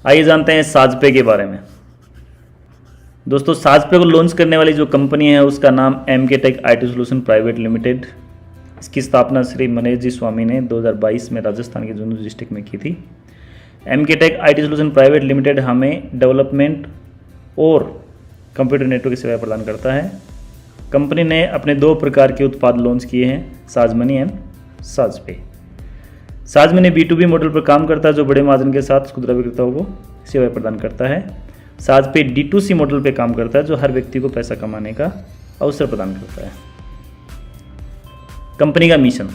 आइए जानते हैं साजपे के बारे में। दोस्तों, साजपे को लॉन्च करने वाली जो कंपनी है उसका नाम MK Tech IT Solution private limited. इसकी स्थापना श्री मनीष जी स्वामी ने 2022 में राजस्थान के झुंझुनू डिस्ट्रिक्ट में की थी। MK Tech IT Solution private limited हमें डेवलपमेंट और कंप्यूटर नेटवर्क की सेवाएं प्रदान करता है। कंपनी ने अपने 2 प्रकार के उत्पाद लॉन्च किए हैं, साजमनी एंड साजपे। साजमनी B2B मॉडल पर काम करता है जो बड़े मार्जिन के साथ खुदरा विक्रेताओं को सेवाएं प्रदान करता है। साजपे D2C मॉडल पे काम करता है जो हर व्यक्ति को पैसा कमाने का अवसर प्रदान करता है। कंपनी का मिशन,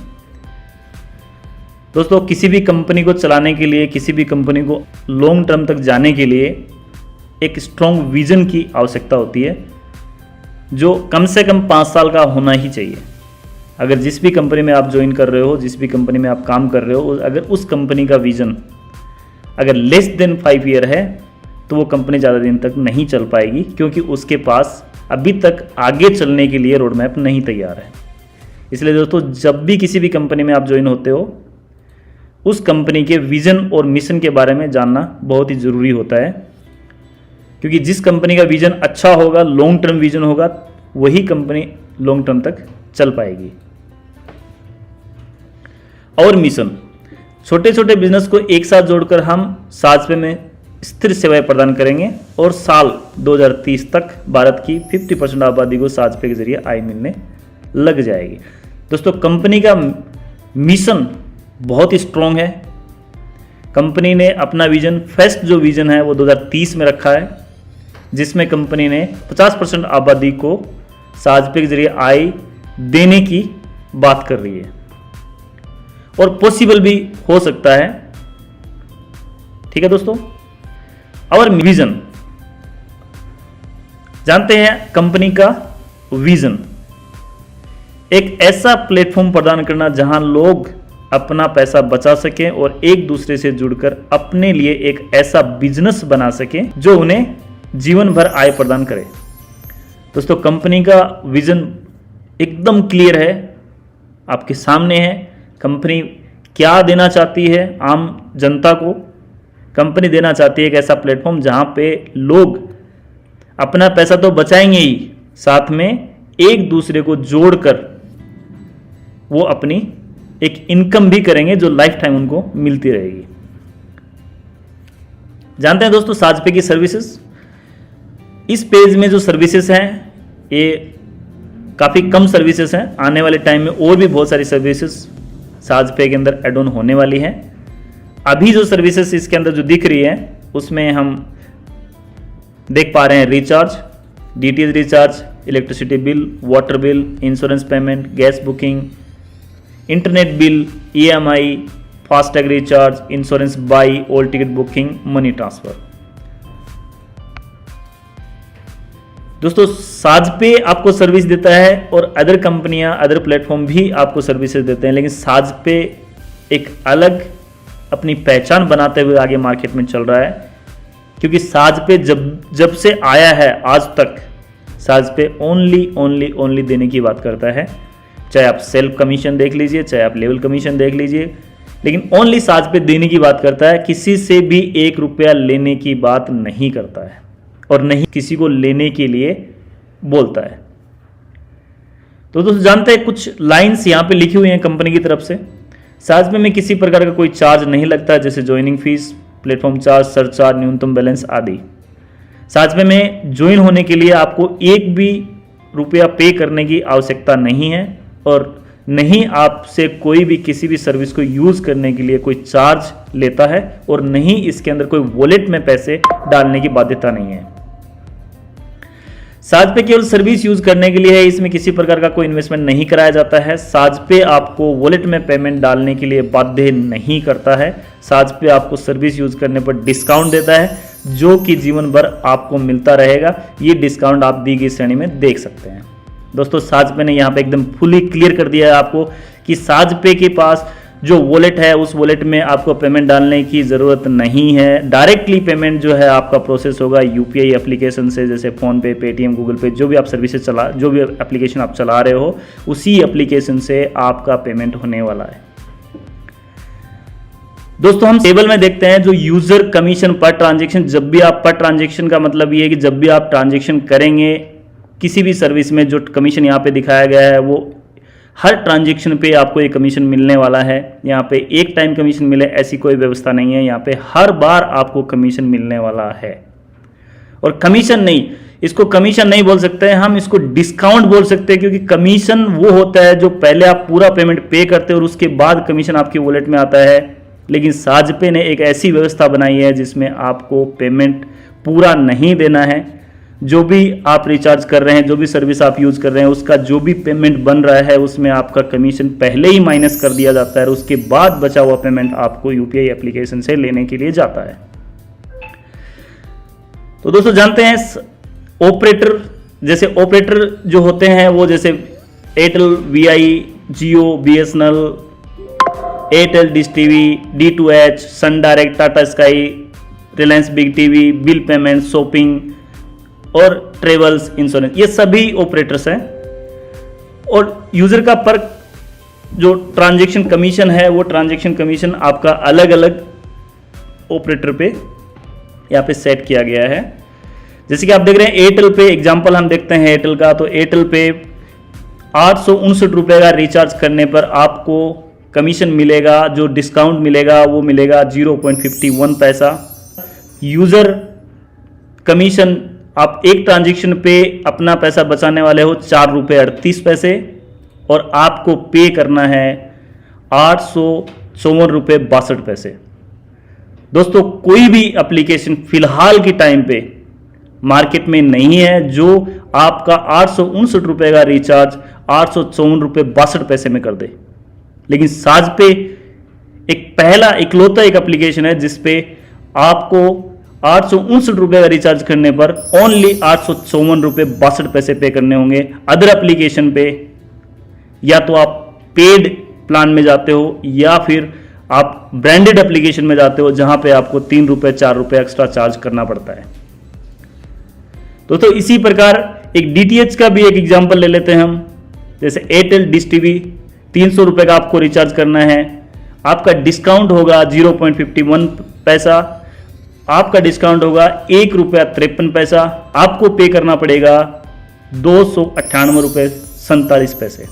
दोस्तों किसी भी कंपनी को चलाने के लिए, किसी भी कंपनी को लॉन्ग टर्म तक जाने के लिए एक स्ट्रॉन्ग विजन की आवश्यकता होती है जो कम से कम 5 साल का होना ही चाहिए। अगर जिस भी कंपनी में आप ज्वाइन कर रहे हो, जिस भी कंपनी में आप काम कर रहे हो, अगर उस कंपनी का विजन अगर लेस देन 5 ईयर है तो वो कंपनी ज़्यादा दिन तक नहीं चल पाएगी, क्योंकि उसके पास अभी तक आगे चलने के लिए रोड मैप नहीं तैयार है। इसलिए दोस्तों, जब भी किसी भी कंपनी में आप ज्वाइन होते हो उस कंपनी के विजन और मिशन के बारे में जानना बहुत ही ज़रूरी होता है, क्योंकि जिस कंपनी का विजन अच्छा होगा, लॉन्ग टर्म विजन होगा, वही कंपनी लॉन्ग टर्म तक चल पाएगी। और मिशन, छोटे छोटे बिजनेस को एक साथ जोड़कर हम साजपे में स्थिर सेवाएं प्रदान करेंगे और साल 2030 तक भारत की 50% आबादी को साजपे के जरिए आय मिलने लग जाएगी। दोस्तों, कंपनी का मिशन बहुत ही स्ट्रॉन्ग है। कंपनी ने अपना विजन, फर्स्ट जो विजन है वो 2030 में रखा है, जिसमें कंपनी ने 50% आबादी को साजपे के जरिए आय देने की बात कर रही है और पॉसिबल भी हो सकता है। ठीक है दोस्तों, और विजन जानते हैं। कंपनी का विजन एक ऐसा प्लेटफॉर्म प्रदान करना जहां लोग अपना पैसा बचा सकें और एक दूसरे से जुड़कर अपने लिए एक ऐसा बिजनेस बना सकें जो उन्हें जीवन भर आय प्रदान करे। दोस्तों, कंपनी का विजन एकदम क्लियर है, आपके सामने है। कंपनी क्या देना चाहती है आम जनता को? कंपनी देना चाहती है एक ऐसा प्लेटफॉर्म जहां पे लोग अपना पैसा तो बचाएंगे ही, साथ में एक दूसरे को जोड़कर वो अपनी एक इनकम भी करेंगे जो लाइफ टाइम उनको मिलती रहेगी। जानते हैं दोस्तों साजपे की सर्विसेज। इस पेज में जो सर्विसेज हैं ये काफ़ी कम सर्विसेज हैं। आने वाले टाइम में और भी बहुत सारी सर्विसेज साजपे के अंदर एड ऑन होने वाली हैं। अभी जो सर्विसेज इसके अंदर जो दिख रही है उसमें हम देख पा रहे हैं recharge, DTH recharge, electricity bill, water bill, insurance payment, gas booking, internet bill, EMI, FASTag recharge, insurance by, all ticket booking, money transfer. दोस्तों, साजपे आपको सर्विस देता है और अदर कंपनियां, अदर प्लेटफॉर्म भी आपको सर्विसेज देते हैं, लेकिन साजपे एक अलग अपनी पहचान बनाते हुए आगे मार्केट में चल रहा है, क्योंकि साजपे जब से आया है आज तक साजपे ओनली देने की बात करता है। चाहे आप सेल्फ कमीशन देख लीजिए, चाहे आप लेवल कमीशन देख लीजिए, लेकिन ओनली साजपे देने की बात करता है। किसी से भी 1 रुपया लेने की बात नहीं करता है और नहीं किसी को लेने के लिए बोलता है। तो दोस्तों, जानते हैं कुछ लाइंस यहाँ पे लिखी हुई हैं कंपनी की तरफ से। साजपे में किसी प्रकार का कोई चार्ज नहीं लगता, जैसे joining fees, platform charge, surcharge, न्यूनतम बैलेंस आदि। साजपे में ज्वाइन होने के लिए आपको 1 भी रुपया पे करने की आवश्यकता नहीं है और नहीं आपसे कोई भी किसी भी सर्विस को यूज़ करने के लिए कोई चार्ज लेता है और नहीं इसके अंदर कोई वॉलेट में पैसे डालने की बाध्यता नहीं है। साजपे केवल सर्विस यूज करने के लिए है, इसमें किसी प्रकार का कोई इन्वेस्टमेंट नहीं कराया जाता है। साजपे आपको वॉलेट में पेमेंट डालने के लिए बाध्य नहीं करता है। साजपे आपको सर्विस यूज करने पर डिस्काउंट देता है जो कि जीवन भर आपको मिलता रहेगा। ये डिस्काउंट आप दी गई श्रेणी में देख सकते हैं। दोस्तों, साजपे ने यहाँ पे एकदम फुली क्लियर कर दिया है आपको कि साजपे के पास जो वॉलेट है उस वॉलेट में आपको पेमेंट डालने की ज़रूरत नहीं है। डायरेक्टली पेमेंट जो है आपका प्रोसेस होगा UPI एप्लीकेशन से, जैसे फ़ोनपे, पेटीएम, गूगल पे, जो भी आप सर्विसेज जो भी एप्लीकेशन आप चला रहे हो उसी एप्लीकेशन से आपका पेमेंट होने वाला है। दोस्तों हम टेबल में देखते हैं जो यूजर कमीशन पर ट्रांजेक्शन, जब भी आप पर ट्रांजेक्शन का मतलब ये है कि जब भी आप ट्रांजेक्शन करेंगे किसी भी सर्विस में, जो कमीशन यहाँ पे दिखाया गया है वो हर ट्रांजेक्शन पे आपको ये कमीशन मिलने वाला है। यहाँ पे एक टाइम कमीशन मिले ऐसी कोई व्यवस्था नहीं है, यहाँ पे हर बार आपको कमीशन मिलने वाला है। और कमीशन नहीं, इसको कमीशन नहीं बोल सकते हैं हम, इसको डिस्काउंट बोल सकते हैं, क्योंकि कमीशन वो होता है जो पहले आप पूरा पेमेंट पे करते हैं और उसके बाद कमीशन आपकी वॉलेट में आता है। लेकिन साजपे ने एक ऐसी व्यवस्था बनाई है जिसमें आपको पेमेंट पूरा नहीं देना है। जो भी आप रिचार्ज कर रहे हैं, जो भी सर्विस आप यूज कर रहे हैं, उसका जो भी पेमेंट बन रहा है उसमें आपका कमीशन पहले ही माइनस कर दिया जाता है और उसके बाद बचा हुआ पेमेंट आपको यूपीआई एप्लीकेशन से लेने के लिए जाता है। तो दोस्तों जानते हैं ऑपरेटर, जैसे ऑपरेटर जो होते हैं वो जैसे Airtel, Vi, Jio, BSNL, Airtel dish TV, D2H, Sun Direct, Tata Sky, Reliance big TV, bill payment, shopping और ट्रेवल्स, इंश्योरेंस, ये सभी ऑपरेटर्स हैं। और यूजर का पर जो ट्रांजैक्शन कमीशन है वो ट्रांजैक्शन कमीशन आपका अलग अलग ऑपरेटर पे यहाँ पे सेट किया गया है। जैसे कि आप देख रहे हैं एयरटेल पे, एग्जांपल हम देखते हैं एयरटेल का, तो एयरटेल पे 859 रुपये का रिचार्ज करने पर आपको कमीशन मिलेगा, जो डिस्काउंट मिलेगा वो मिलेगा 0.51 पैसा। यूजर कमीशन आप एक ट्रांजैक्शन पे अपना पैसा बचाने वाले हो 4 रुपये 38 पैसे और आपको पे करना है 854 रुपये 62 पैसे। दोस्तों कोई भी एप्लीकेशन फिलहाल की टाइम पे मार्केट में नहीं है जो आपका 859 रुपये का रिचार्ज 854 रुपये 62 पैसे में कर दे। लेकिन साजपे एक पहला इकलौता एक एप्लीकेशन है जिसपे आपको 859 रुपये का रिचार्ज करने पर ओनली 854 रुपये 62 पैसे पे करने होंगे। अदर एप्लीकेशन पे या तो आप पेड प्लान में जाते हो या फिर आप ब्रांडेड एप्लीकेशन में जाते हो जहां पे आपको 3 रुपये 4 रुपये एक्स्ट्रा चार्ज करना पड़ता है। तो इसी प्रकार एक DTH का भी एक एग्जांपल ले लेते हैं हम। जैसे एयरटेल डिश टीवी 300 रुपये का आपको रिचार्ज करना है, आपका डिस्काउंट होगा 0.51 पैसा, आपका डिस्काउंट होगा 1 रुपया 53 पैसा, आपको पे करना पड़ेगा 298 रुपये 47 पैसे।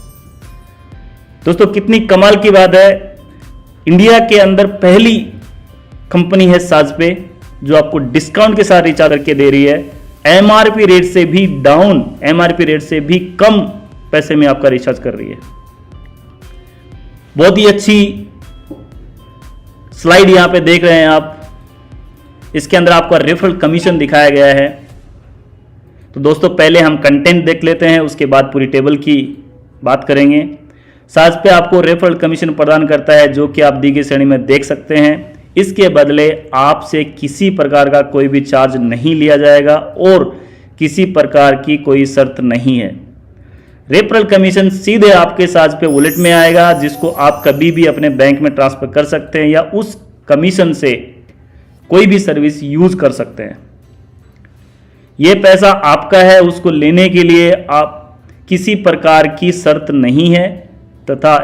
दोस्तों कितनी कमाल की बात है, इंडिया के अंदर पहली कंपनी है साजपे जो आपको डिस्काउंट के साथ रिचार्ज करके दे रही है, MRP रेट से भी डाउन, MRP रेट से भी कम पैसे में आपका रिचार्ज कर रही है। बहुत ही अच्छी स्लाइड यहां पे देख रहे हैं आप, इसके अंदर आपका रेफरल कमीशन दिखाया गया है। तो दोस्तों पहले हम कंटेंट देख लेते हैं, उसके बाद पूरी टेबल की बात करेंगे। साजपे आपको रेफरल कमीशन प्रदान करता है जो कि आप दी गई श्रेणी में देख सकते हैं। इसके बदले आपसे किसी प्रकार का कोई भी चार्ज नहीं लिया जाएगा और किसी प्रकार की कोई शर्त नहीं है। रेफरल कमीशन सीधे आपके साजपे वॉलेट में आएगा जिसको आप कभी भी अपने बैंक में ट्रांसफर कर सकते हैं या उस कमीशन से कोई भी सर्विस यूज कर सकते हैं। यह पैसा आपका है, उसको लेने के लिए आप किसी प्रकार की शर्त नहीं है तथा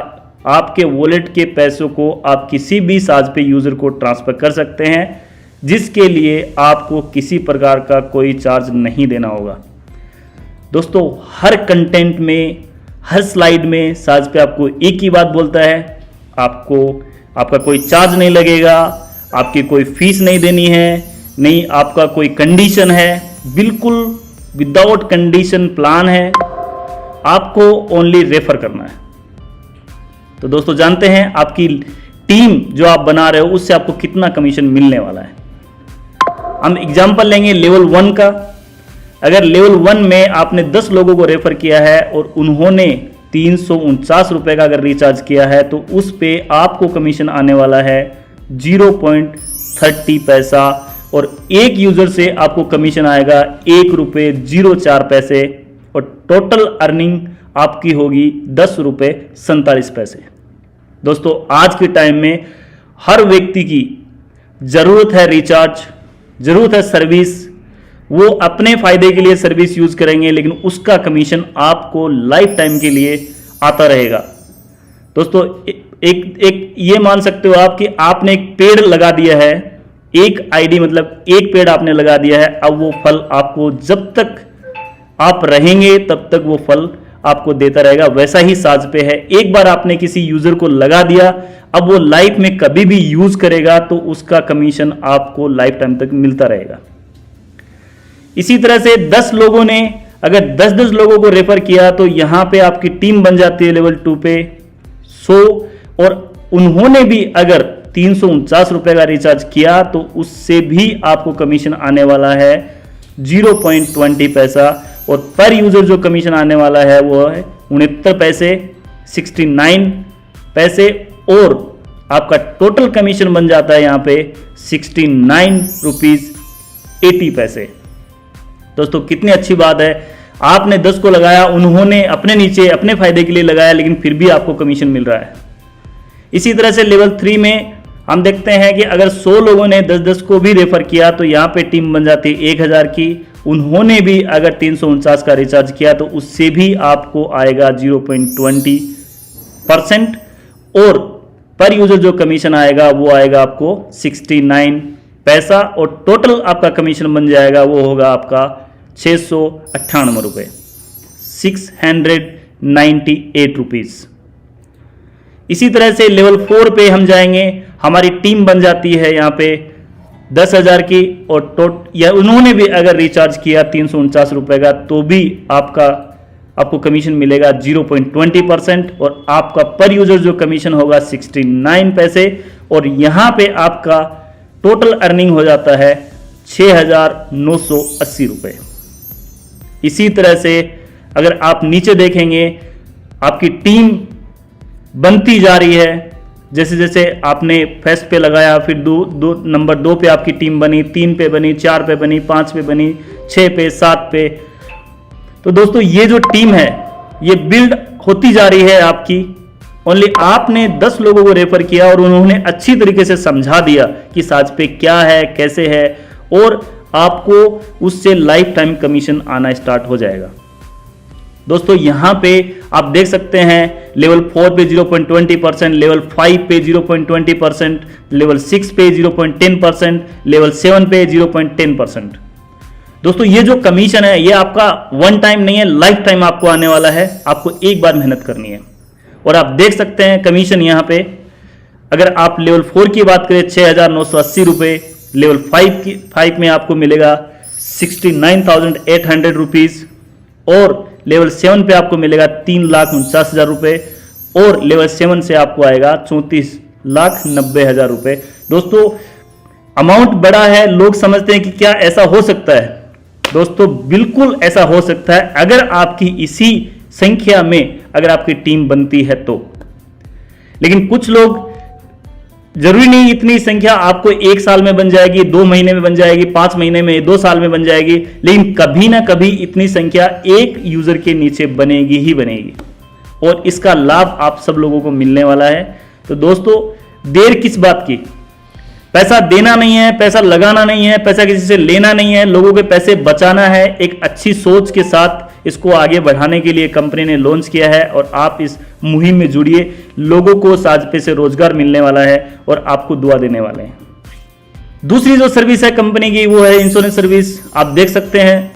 आपके वॉलेट के पैसों को आप किसी भी साजपे यूजर को ट्रांसफर कर सकते हैं जिसके लिए आपको किसी प्रकार का कोई चार्ज नहीं देना होगा। दोस्तों हर कंटेंट में, हर स्लाइड में साजपे आपको एक ही बात बोलता है, आपका कोई चार्ज नहीं लगेगा, आपकी कोई फीस नहीं देनी है, नहीं आपका कोई कंडीशन है, बिल्कुल विदाउट कंडीशन प्लान है, आपको ओनली रेफर करना है। तो दोस्तों जानते हैं आपकी टीम जो आप बना रहे हो उससे आपको कितना कमीशन मिलने वाला है। हम एग्जांपल लेंगे लेवल 1 का। अगर लेवल 1 में आपने 10 लोगों को रेफर किया है और उन्होंने 349 रुपए का अगर रिचार्ज किया है तो उस पे आपको कमीशन आने वाला है 0.30 पैसा और एक यूजर से आपको कमीशन आएगा 1 रुपये 04 पैसे और टोटल अर्निंग आपकी होगी 10 रुपये 47 पैसे। दोस्तों आज के टाइम में हर व्यक्ति की जरूरत है रिचार्ज, जरूरत है सर्विस, वो अपने फायदे के लिए सर्विस यूज करेंगे लेकिन उसका कमीशन आपको लाइफ टाइम के लिए आता रहेगा। दोस्तों एक ये मान सकते हो आप कि आपने एक पेड़ लगा दिया है, एक आईडी मतलब एक पेड़ आपने लगा दिया है। अब वो फल आपको जब तक आप रहेंगे तब तक वो फल आपको देता रहेगा। वैसा ही साजपे है, एक बार आपने किसी यूजर को लगा दिया, अब वो लाइफ में कभी भी यूज करेगा तो उसका कमीशन आपको लाइफ टाइम तक मिलता रहेगा। इसी तरह से 10 लोगों ने अगर 10-10 लोगों को रेफर किया तो यहां पे आपकी टीम बन जाती है लेवल 2 पे 100, और उन्होंने भी अगर 349 रुपए का रिचार्ज किया तो उससे भी आपको कमीशन आने वाला है 0.20 पैसा, और पर यूजर जो कमीशन आने वाला है वो है 69 पैसे 69 पैसे, और आपका टोटल कमीशन बन जाता है यहां पे 69 रुपीज 80 पैसे। दोस्तों कितनी अच्छी बात है, आपने 10 को लगाया, उन्होंने अपने नीचे अपने फायदे के लिए लगाया, लेकिन फिर भी आपको कमीशन मिल रहा है। इसी तरह से लेवल 3 में हम देखते हैं कि अगर 100 लोगों ने 10-10 को भी रेफर किया तो यहाँ पे टीम बन जाती है 1000 की, उन्होंने भी अगर 349 का रिचार्ज किया तो उससे भी आपको आएगा 0.20%, और पर यूजर जो कमीशन आएगा वो आएगा आपको 69 पैसा, और टोटल आपका कमीशन बन जाएगा वो होगा आपका 698 रुपये 698 रुपीज। इसी तरह से लेवल 4 पे हम जाएंगे, हमारी टीम बन जाती है यहाँ पे 10,000 की, और या उन्होंने भी अगर रिचार्ज किया 349 रुपए का तो भी आपको कमीशन मिलेगा 0.20%, और आपका पर यूजर जो कमीशन होगा 69 पैसे, और यहाँ पे आपका टोटल अर्निंग हो जाता है 6,980 रुपए। इसी तरह से अगर आप नीचे देखेंगे आपकी टीम बनती जा रही है, जैसे जैसे आपने फर्स्ट पे लगाया, फिर नंबर 2 पे आपकी टीम बनी, 3 पे बनी, 4 पे बनी, 5 पे बनी, 6 पे, 7 पे। तो दोस्तों ये जो टीम है ये बिल्ड होती जा रही है आपकी। ओनली आपने 10 लोगों को रेफर किया और उन्होंने अच्छी तरीके से समझा दिया कि साजपे क्या है, कैसे है, और आपको उससे लाइफ टाइम कमीशन आना स्टार्ट हो जाएगा। दोस्तों यहां पे आप देख सकते हैं लेवल 4 पे 0.20%, लेवल 5 पे 0.20%, लेवल 6 पे 0.10%, लेवल 7 पे 0.10%। दोस्तों ये जो कमीशन है ये आपका वन टाइम नहीं है, लाइफ टाइम आपको आने वाला है। आपको एक बार मेहनत करनी है, और आप देख सकते हैं कमीशन यहां पे अगर आप लेवल 4 की बात करें 6,980 रुपए, लेवल 5 में आपको मिलेगा 69,800 रुपीज, और लेवल 7 पे आपको मिलेगा 3,49,000 रुपए, और लेवल 7 से आपको आएगा 34,90,000 रुपए। दोस्तों अमाउंट बड़ा है, लोग समझते हैं कि क्या ऐसा हो सकता है। दोस्तों बिल्कुल ऐसा हो सकता है अगर आपकी इसी संख्या में अगर आपकी टीम बनती है तो। लेकिन कुछ लोग, जरूरी नहीं इतनी संख्या आपको 1 साल में बन जाएगी, 2 महीने में बन जाएगी, 5 महीने में, 2 साल में बन जाएगी, लेकिन कभी ना कभी इतनी संख्या एक यूजर के नीचे बनेगी ही बनेगी, और इसका लाभ आप सब लोगों को मिलने वाला है। तो दोस्तों देर किस बात की, पैसा देना नहीं है, पैसा लगाना नहीं है, पैसा किसी से लेना नहीं है, लोगों के पैसे बचाना है। एक अच्छी सोच के साथ इसको आगे बढ़ाने के लिए कंपनी ने लॉन्च किया है, और आप इस मुहिम में जुड़िए। लोगों को साजपे से रोजगार मिलने वाला है और आपको दुआ देने वाले हैं। दूसरी जो सर्विस है कंपनी की वो है इंश्योरेंस सर्विस। आप देख सकते हैं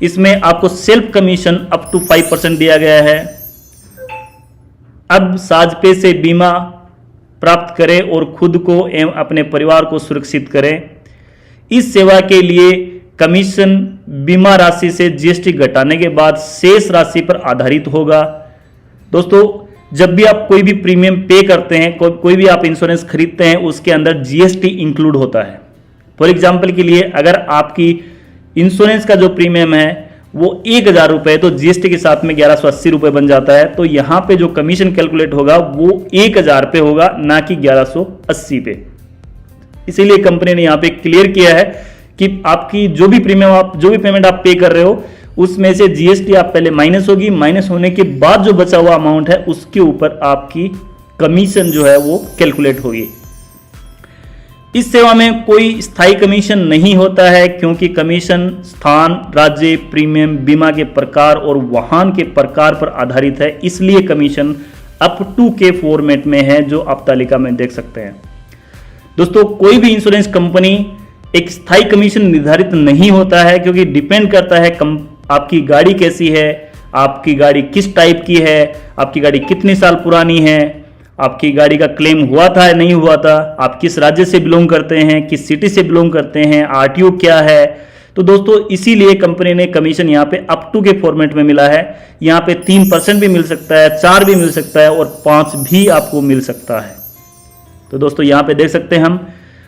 इसमें आपको सेल्फ कमीशन अप टू 5% दिया गया है। अब साजपे से बीमा प्राप्त करें और खुद को एवं अपने परिवार को सुरक्षित करें। इस सेवा के लिए कमीशन बीमा राशि से जीएसटी घटाने के बाद शेष राशि पर आधारित होगा। दोस्तों जब भी आप कोई भी प्रीमियम पे करते हैं, कोई भी आप इंश्योरेंस खरीदते हैं, उसके अंदर जीएसटी इंक्लूड होता है। फॉर एग्जाम्पल के लिए अगर आपकी इंश्योरेंस का जो प्रीमियम है वो 1,000 रुपए है तो जीएसटी के साथ में 1,180 रुपए बन जाता है। तो यहां पे जो कमीशन कैलकुलेट होगा वो 1,000 पे होगा, ना कि 1,180 पे। इसीलिए कंपनी ने यहां पे क्लियर किया है कि आपकी जो भी पेमेंट आप पे कर रहे हो उसमें से जीएसटी आप पहले माइनस होगी, माइनस होने के बाद जो बचा हुआ अमाउंट है उसके ऊपर आपकी कमीशन जो है वो कैलकुलेट होगी। इस सेवा में कोई स्थायी कमीशन नहीं होता है, क्योंकि कमीशन स्थान, राज्य, प्रीमियम, बीमा के प्रकार और वाहन के प्रकार पर आधारित है। इसलिए कमीशन अप टू के फॉर्मेट में है, जो आप तालिका में देख सकते हैं। दोस्तों, कोई भी इंश्योरेंस कंपनी एक स्थायी कमीशन निर्धारित नहीं होता है, क्योंकि डिपेंड करता है आपकी गाड़ी कैसी है, आपकी गाड़ी किस टाइप की है, आपकी गाड़ी कितने साल पुरानी है, आपकी गाड़ी का क्लेम हुआ था या नहीं हुआ था, आप किस राज्य से बिलोंग करते हैं, किस सिटी से बिलोंग करते हैं, आरटीओ क्या है। तो दोस्तों, इसीलिए कंपनी ने कमीशन यहाँ पे अप टू के फॉर्मेट में मिला है। यहाँ पे 3% भी मिल सकता है, 4 भी मिल सकता है और 5 भी आपको मिल सकता है। तो दोस्तों, यहाँ पे देख सकते हैं हम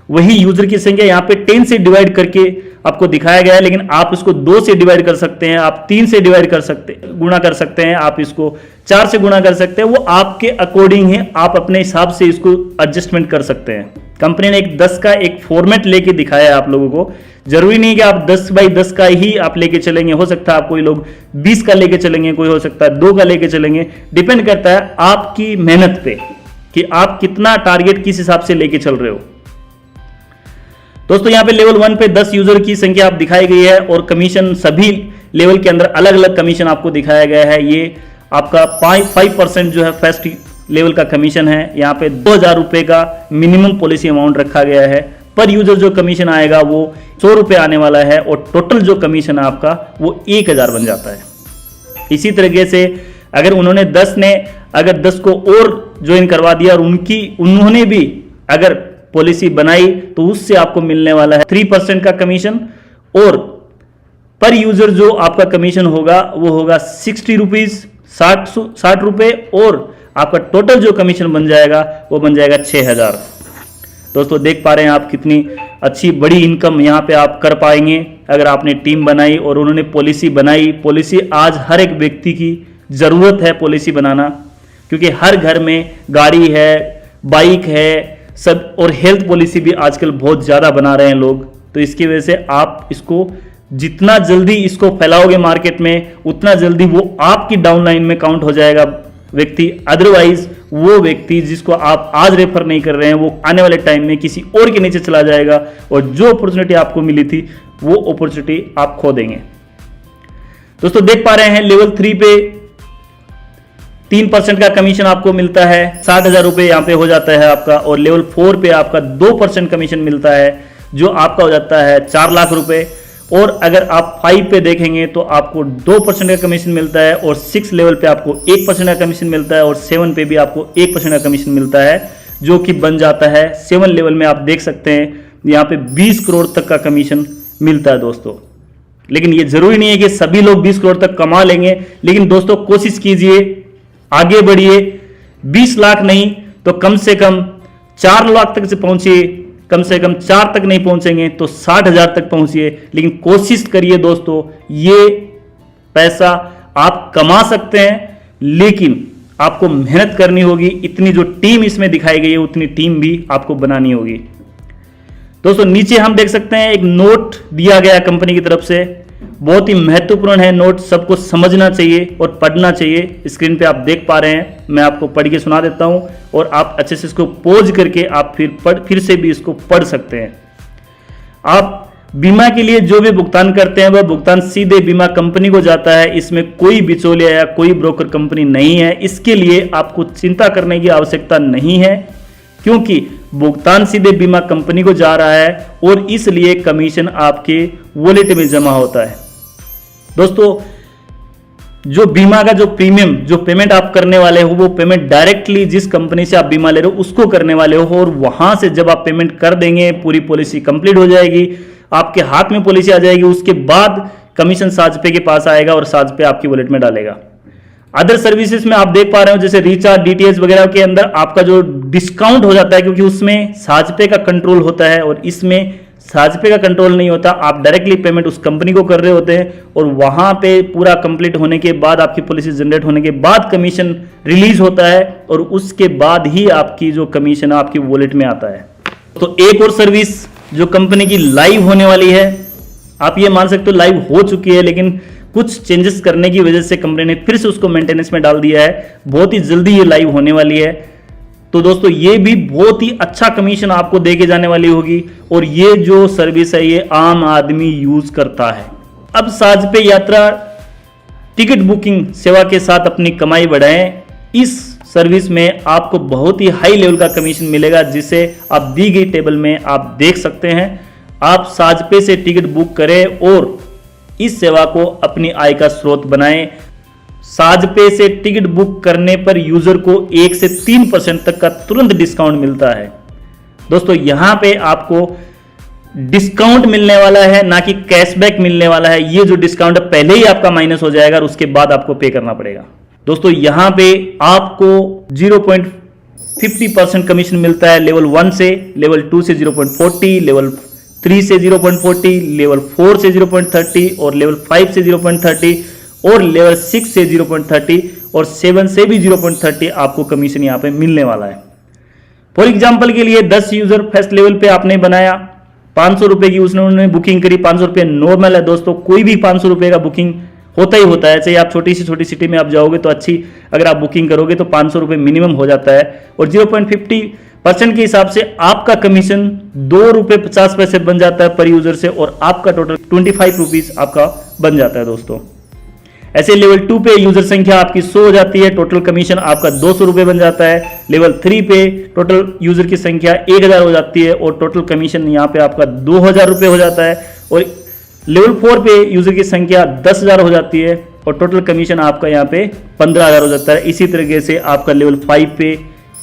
वही यूजर की संख्या यहाँ पे 10 से डिवाइड करके आपको दिखाया गया है, लेकिन आप इसको 2 से डिवाइड कर सकते हैं, आप 3 से डिवाइड कर सकते हैं, गुणा कर सकते हैं, आप इसको 4 से गुणा कर सकते हैं। वो आपके अकॉर्डिंग है, आप अपने हिसाब से इसको एडजस्टमेंट कर सकते हैं। कंपनी ने एक 10 का एक फॉर्मेट लेके दिखाया है आप लोगों को। जरूरी नहीं कि आप 10 बाई 10 का ही आप लेके चलेंगे, हो सकता है आप कोई लोग 20 का लेके चलेंगे, कोई हो सकता है 2 का लेके चलेंगे। डिपेंड करता है आपकी मेहनत पे कि आप कितना टारगेट किस हिसाब से लेके चल रहे हो। दोस्तों, यहाँ पे लेवल 1 पे 10 यूजर की संख्या आप दिखाई गई है और कमीशन सभी लेवल के अंदर अलग अलग कमीशन आपको दिखाया गया है। ये आपका 5% जो है फर्स्ट लेवल का कमीशन है। यहाँ पे 2000 रुपए का मिनिमम पॉलिसी अमाउंट रखा गया है। पर यूजर जो कमीशन आएगा वो 100 रुपए आने वाला है और टोटल जो कमीशन है आपका वो 1000 बन जाता है। इसी तरीके से अगर उन्होंने 10 को और ज्वाइन करवा दिया और उन्होंने भी अगर पॉलिसी बनाई तो उससे आपको मिलने वाला है 3% का कमीशन और पर यूजर जो आपका कमीशन होगा वो होगा 60 रुपीज 60 रुपए और आपका टोटल जो कमीशन बन जाएगा वो बन जाएगा 6000। दोस्तों, देख पा रहे हैं आप कितनी अच्छी बड़ी इनकम यहाँ पे आप कर पाएंगे अगर आपने टीम बनाई और उन्होंने पॉलिसी बनाई। पॉलिसी आज हर एक व्यक्ति की जरूरत है पॉलिसी बनाना, क्योंकि हर घर में गाड़ी है, बाइक है सब, और हेल्थ पॉलिसी भी आजकल बहुत ज़्यादा बना रहे हैं लोग। तो इसकी वजह से आप इसको जितना जल्दी इसको फैलाओगे मार्केट में, उतना जल्दी वो आपकी डाउनलाइन में काउंट हो जाएगा व्यक्ति। अदरवाइज वो व्यक्ति जिसको आप आज रेफर नहीं कर रहे हैं वो आने वाले टाइम में किसी और के नीचे चला जाएगा और जो अपॉर्चुनिटी आपको मिली थी वो अपॉर्चुनिटी आप खो देंगे। दोस्तों, देख पा रहे हैं लेवल 3 पे 3% का कमीशन आपको मिलता है, 60,000 रुपए यहाँ पे हो जाता है आपका। और लेवल 4 पे आपका 2% कमीशन मिलता है जो आपका हो जाता है 4 लाख रुपए। और अगर आप 5 पे देखेंगे तो आपको 2% का कमीशन मिलता है और 6 लेवल पे आपको 1% का कमीशन मिलता है और 7 पे भी आपको 1% का कमीशन मिलता है, जो कि बन जाता है 7 लेवल में आप देख सकते हैं यहाँ पे 20 करोड़ तक का कमीशन मिलता है दोस्तों। लेकिन ये जरूरी नहीं है कि सभी लोग 20 करोड़ तक कमा लेंगे, लेकिन दोस्तों कोशिश कीजिए, आगे बढ़िए। 20 लाख नहीं तो कम से कम 4 लाख तक से पहुंचिए, कम से कम 4 तक नहीं पहुंचेंगे तो 60,000 तक पहुंचिए। लेकिन कोशिश करिए दोस्तों, ये पैसा आप कमा सकते हैं, लेकिन आपको मेहनत करनी होगी। इतनी जो टीम इसमें दिखाई गई है उतनी टीम भी आपको बनानी होगी। दोस्तों, नीचे हम देख सकते हैं एक नोट दिया गया कंपनी की तरफ से, बहुत ही महत्वपूर्ण है नोट, सबको समझना चाहिए और पढ़ना चाहिए। स्क्रीन पे आप देख पा रहे हैं, मैं आपको पढ़ के सुना देता हूं और आप अच्छे से इसको पॉज करके आप फिर से भी इसको पढ़ सकते हैं। आप बीमा के लिए जो भी भुगतान करते हैं वह भुगतान सीधे बीमा कंपनी को जाता है। इसमें कोई बिचौलिया या कोई ब्रोकर कंपनी नहीं है। इसके लिए आपको चिंता करने की आवश्यकता नहीं है, क्योंकि भुगतान सीधे बीमा कंपनी को जा रहा है और इसलिए कमीशन आपके वॉलेट में जमा होता है। दोस्तों, जो बीमा का जो प्रीमियम जो पेमेंट आप करने वाले हो वो पेमेंट डायरेक्टली जिस कंपनी से आप बीमा ले रहे हो उसको करने वाले हो, और वहां से जब आप पेमेंट कर देंगे पूरी पॉलिसी कंप्लीट हो जाएगी, आपके हाथ में पॉलिसी आ जाएगी, उसके बाद कमीशन साजपे के पास आएगा और साजपे आपकी वॉलेट में डालेगा। अदर सर्विसेज में आप देख पा रहे हो जैसे रिचार्ज, डीटीएच वगैरह के अंदर आपका जो डिस्काउंट हो जाता है, क्योंकि उसमें साजपे का कंट्रोल होता है और इसमें साजपे का कंट्रोल नहीं होता। आप डायरेक्टली पेमेंट उस कंपनी को कर रहे होते हैं और वहां पे पूरा कंप्लीट होने के बाद, आपकी पॉलिसी जनरेट होने के बाद कमीशन रिलीज होता है और उसके बाद ही आपकी जो कमीशन आपकी वॉलेट में आता है। तो एक और सर्विस जो कंपनी की लाइव होने वाली है, आप ये मान सकते हो लाइव हो चुकी है, लेकिन कुछ चेंजेस करने की वजह से कंपनी ने फिर से उसको मेंटेनेंस में डाल दिया है। बहुत ही जल्दी ये लाइव होने वाली है। तो दोस्तों, ये भी बहुत ही अच्छा कमीशन आपको देके जाने वाली होगी और ये जो सर्विस है ये आम आदमी यूज करता है। अब साजपे यात्रा टिकट बुकिंग सेवा के साथ अपनी कमाई बढ़ाएं। इस सर्विस में आपको बहुत ही हाई लेवल का कमीशन मिलेगा, जिसे आप दी गई टेबल में आप देख सकते हैं। आप साजपे से टिकट बुक करें और इस सेवा को अपनी आय का स्रोत बनाएं। साजपे से टिकट बुक करने पर यूजर को 1 से 3% तक का तुरंत डिस्काउंट मिलता है। दोस्तों यहां पे आपको डिस्काउंट मिलने वाला है, ना कि कैशबैक मिलने वाला है। ये जो डिस्काउंट है पहले ही आपका माइनस हो जाएगा और उसके बाद आपको पे करना पड़ेगा। दोस्तों यहां पे आपको 0.50% कमीशन मिलता है लेवल 1 से, लेवल 2 से 0.40, लेवल 3 से 0.40, लेवल 4 से 0.30 और लेवल 5 से 0.30 और लेवल 6 से 0.30 और 7 से भी 0.30 आपको कमीशन यहां पे मिलने वाला है। फॉर एग्जांपल के लिए 10 यूजर फर्स्ट लेवल पे आपने बनाया, 500 रुपए की उन्होंने बुकिंग करी। 500 रुपए नॉर्मल है दोस्तों, कोई भी 500 रुपए का बुकिंग होता ही होता है। चाहे आप छोटी से छोटी सिटी में आप जाओगे तो अच्छी अगर आप बुकिंग करोगे तो 500 रुपए मिनिमम हो जाता है। और 0.50% के हिसाब से आपका कमीशन 2 रुपए 50 पैसे बन जाता है पर यूजर से, और आपका टोटल 25 रुपीज आपका बन जाता है दोस्तों। ऐसे लेवल 2 पे यूजर संख्या आपकी 100 हो जाती है, टोटल कमीशन आपका 200 रुपए बन जाता है। लेवल 3 पे टोटल यूजर की संख्या 1000 हो जाती है और टोटल कमीशन यहाँ पे आपका 2000 रुपए हो जाता है। और लेवल 4 पे यूजर की संख्या 10,000 हो जाती है और टोटल कमीशन आपका यहाँ पे 15,000 हो जाता है। इसी तरीके से आपका लेवल 5 पे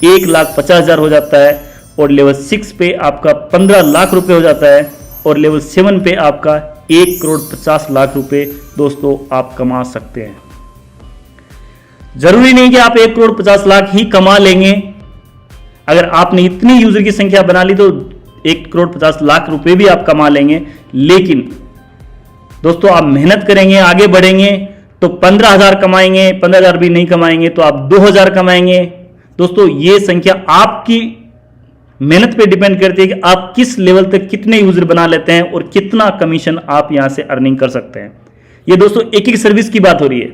1,50,000 हो जाता है और लेवल 6 पे आपका 15 लाख रुपए हो जाता है और लेवल 7 पे आपका 1,50,00,000 रुपए दोस्तों आप कमा सकते हैं। जरूरी नहीं कि आप 1,50,00,000 ही कमा लेंगे। अगर आपने इतनी यूजर की संख्या बना ली तो 1,50,00,000 रुपए भी आप कमा लेंगे, लेकिन दोस्तों आप मेहनत करेंगे, आगे बढ़ेंगे तो 15,000 कमाएंगे, 15,000 भी नहीं कमाएंगे तो आप 2,000 कमाएंगे। दोस्तों ये संख्या आपकी मेहनत पे डिपेंड करती है कि आप किस लेवल तक कितने यूजर बना लेते हैं और कितना कमीशन आप यहां से अर्निंग कर सकते हैं। ये दोस्तों एक एक सर्विस की बात हो रही है।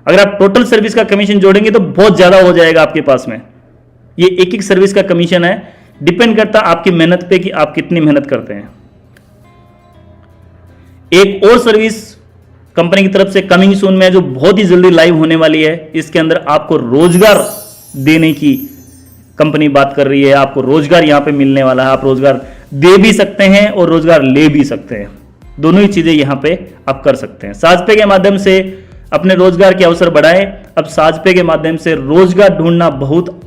अगर आप टोटल सर्विस का कमीशन जोड़ेंगे तो बहुत ज्यादा हो जाएगा आपके पास में। ये एक एक सर्विस का कमीशन है, डिपेंड करता है आपकी मेहनत पे कि आप कितनी मेहनत करते हैं। एक और सर्विस कंपनी की तरफ से कमिंग सून में है जो बहुत ही जल्दी लाइव होने वाली है। इसके अंदर आपको रोजगार देने की कंपनी बात कर रही है। आपको रोजगार यहां पे मिलने वाला है। आप रोजगार दे भी सकते हैं और रोजगार ले भी सकते हैं, दोनों ही चीजें यहां पे आप कर सकते हैं। साजपे के माध्यम से अपने रोजगार के अवसर बढ़ाएं। अब साजपे के माध्यम से रोजगार ढूंढना बहुत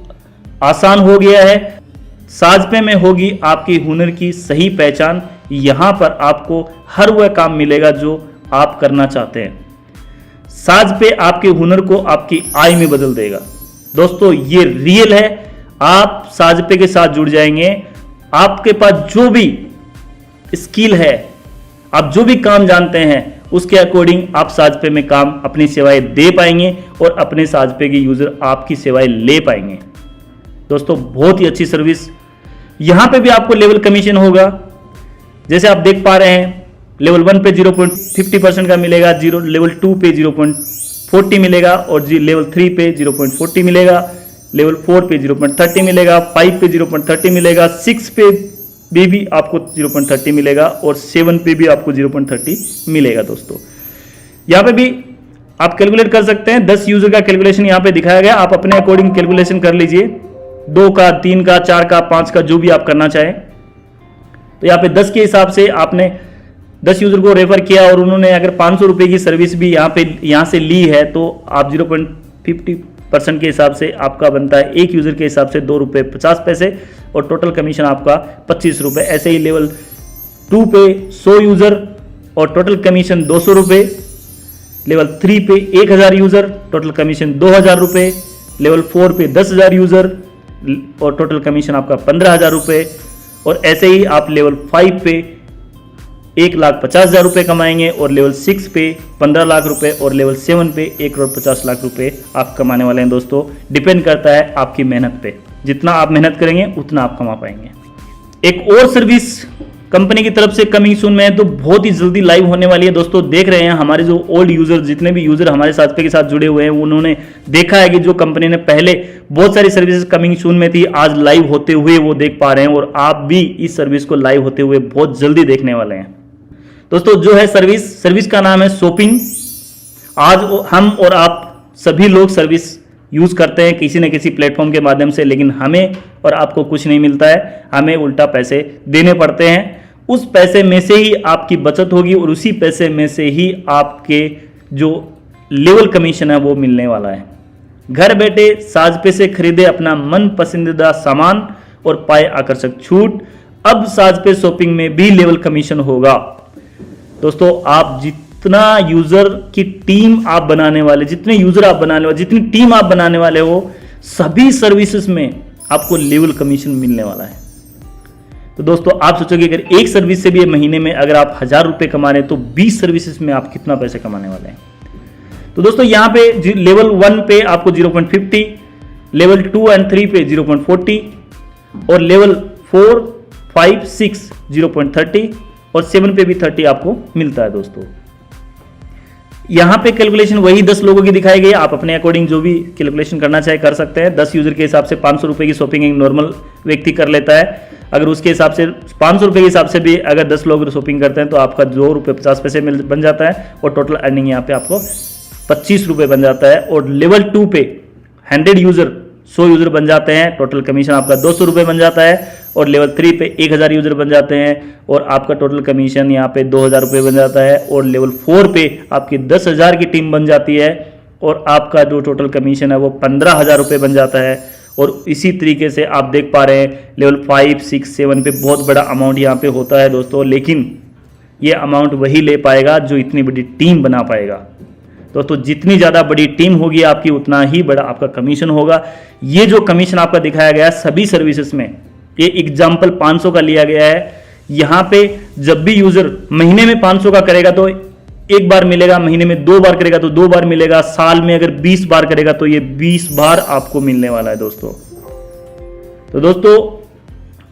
आसान हो गया है। साजपे में होगी आपकी हुनर की सही पहचान। यहां पर आपको हर वह काम मिलेगा जो आप करना चाहते हैं। साजपे आपके हुनर को आपकी आय में बदल देगा। दोस्तों ये रियल है। आप साजपे के साथ जुड़ जाएंगे, आपके पास जो भी स्किल है, आप जो भी काम जानते हैं, उसके अकॉर्डिंग आप साजपे में काम अपनी सेवाएं दे पाएंगे और अपने साजपे के यूजर आपकी सेवाएं ले पाएंगे। दोस्तों बहुत ही अच्छी सर्विस। यहां पे भी आपको लेवल कमीशन होगा, जैसे आप देख पा रहे हैं। लेवल 1 पे 0.50% का मिलेगा, लेवल 2 पे 0.40 मिलेगा और लेवल 3 पे 0.40 मिलेगा, लेवल 4 पे 0.30 मिलेगा, 5 पे 0.30 मिलेगा, 6 पे भी आपको 0.30 मिलेगा और 7 पे भी आपको 0.30 मिलेगा। दोस्तों यहां पे भी आप कैलकुलेट कर सकते हैं। 10 यूजर का कैलकुलेशन यहां पे दिखाया गया, आप अपने अकॉर्डिंग कैलकुलेशन कर लीजिए। 2 का, 3 का, 4 का, 5 का, जो भी आप करना चाहें। तो यहाँ पे 10 के हिसाब से आपने 10 यूजर को रेफर किया और उन्होंने अगर 500 रुपए की सर्विस भी यहाँ से ली है तो आप 0.50% के हिसाब से आपका बनता है एक यूजर के हिसाब से 2 रुपये 50 पैसे और टोटल कमीशन आपका 25 रुपये। ऐसे ही लेवल 2 पे 100 यूजर और टोटल कमीशन 200 रुपये। लेवल 3 पे 1000 यूजर, टोटल कमीशन 2000 रुपये। लेवल 4 पे 10,000 यूजर और टोटल कमीशन आपका 15,000 रुपये। और ऐसे ही आप लेवल 5 पे 1,50,000 रुपये कमाएंगे और लेवल 6 पे 15 लाख रुपए और लेवल 7 पे 1,50,00,000 रुपए आप कमाने वाले हैं। दोस्तों डिपेंड करता है आपकी मेहनत पे, जितना आप मेहनत करेंगे उतना आप कमा पाएंगे। एक और सर्विस कंपनी की तरफ से कमिंग सून में है, तो बहुत ही जल्दी लाइव होने वाली है। दोस्तों देख रहे हैं हमारे जो ओल्ड यूजर, जितने भी यूजर हमारे साजपे के साथ जुड़े हुए हैं, उन्होंने देखा है कि जो कंपनी ने पहले बहुत सारी सर्विसेज कमिंग सून में थी, आज लाइव होते हुए वो देख पा रहे हैं और आप भी इस सर्विस को लाइव होते हुए बहुत जल्दी देखने वाले हैं। दोस्तों जो है सर्विस का नाम है शॉपिंग। आज हम और आप सभी लोग सर्विस यूज़ करते हैं किसी न किसी प्लेटफॉर्म के माध्यम से, लेकिन हमें और आपको कुछ नहीं मिलता है, हमें उल्टा पैसे देने पड़ते हैं। उस पैसे में से ही आपकी बचत होगी और उसी पैसे में से ही आपके जो लेवल कमीशन है वो मिलने वाला है। घर बैठे साजपे से खरीदे अपना मन पसंदीदा सामान और पाए आकर्षक छूट। अब साजपे शॉपिंग में भी लेवल कमीशन होगा। दोस्तों, आप जितना यूजर की टीम आप बनाने वाले, जितने यूजर आप बनाने वाले, जितनी टीम आप बनाने वाले हो, सभी सर्विसेज में आपको लेवल कमीशन मिलने वाला है। तो दोस्तों, आप सोचोगे अगर एक सर्विस से भी महीने में अगर आप 1000 रुपए कमा रहे हैं तो 20 सर्विसेज में आप कितना पैसे कमाने वाले हैं। तो दोस्तों, यहां पे लेवल 1 पे आपको 0.50, लेवल 2 एंड 3 पे 0.40 और लेवल 4, 5, 6 0.30 और 7 पे भी 30 आपको मिलता है। दोस्तों, यहां पे कैलकुलेशन वही 10 लोगों की दिखाई गई है। आप अपने अकॉर्डिंग जो भी कैलकुलेशन करना चाहे कर सकते हैं। 10 यूजर के हिसाब से 500 रुपए की शॉपिंग एक नॉर्मल व्यक्ति कर लेता है। अगर उसके हिसाब से 500 रुपए के हिसाब से भी अगर 10 लोग शॉपिंग करते हैं तो आपका 2 रुपये 50 पैसे बन जाता है और टोटल अर्निंग यहाँ पे आपको 25 रुपये बन जाता है। और लेवल 2 पे 100 यूजर बन जाते हैं, टोटल कमीशन आपका 200 रुपये बन जाता है। और लेवल 3 पे 1000 यूजर बन जाते हैं और आपका टोटल कमीशन यहाँ पे 2000 रुपये बन जाता है। और लेवल 4 पे आपकी 10,000 की टीम बन जाती है और आपका जो टोटल कमीशन है वो 15,000 रुपये बन जाता है। और इसी तरीके से आप देख पा रहे हैं लेवल 5, 6, 7 पे बहुत बड़ा अमाउंट यहाँ पे होता है दोस्तों, लेकिन ये अमाउंट वही ले पाएगा जो इतनी बड़ी टीम बना पाएगा। दोस्तों, जितनी ज़्यादा बड़ी टीम होगी आपकी उतना ही बड़ा आपका कमीशन होगा। ये जो कमीशन आपका दिखाया गया है सभी सर्विसेज में, ये एग्जाम्पल 500 का लिया गया है। यहाँ पे जब भी यूजर महीने में 500 का करेगा तो एक बार मिलेगा, महीने में 2 बार करेगा तो 2 बार मिलेगा, साल में अगर 20 बार करेगा तो ये 20 बार आपको मिलने वाला है दोस्तों। तो दोस्तों,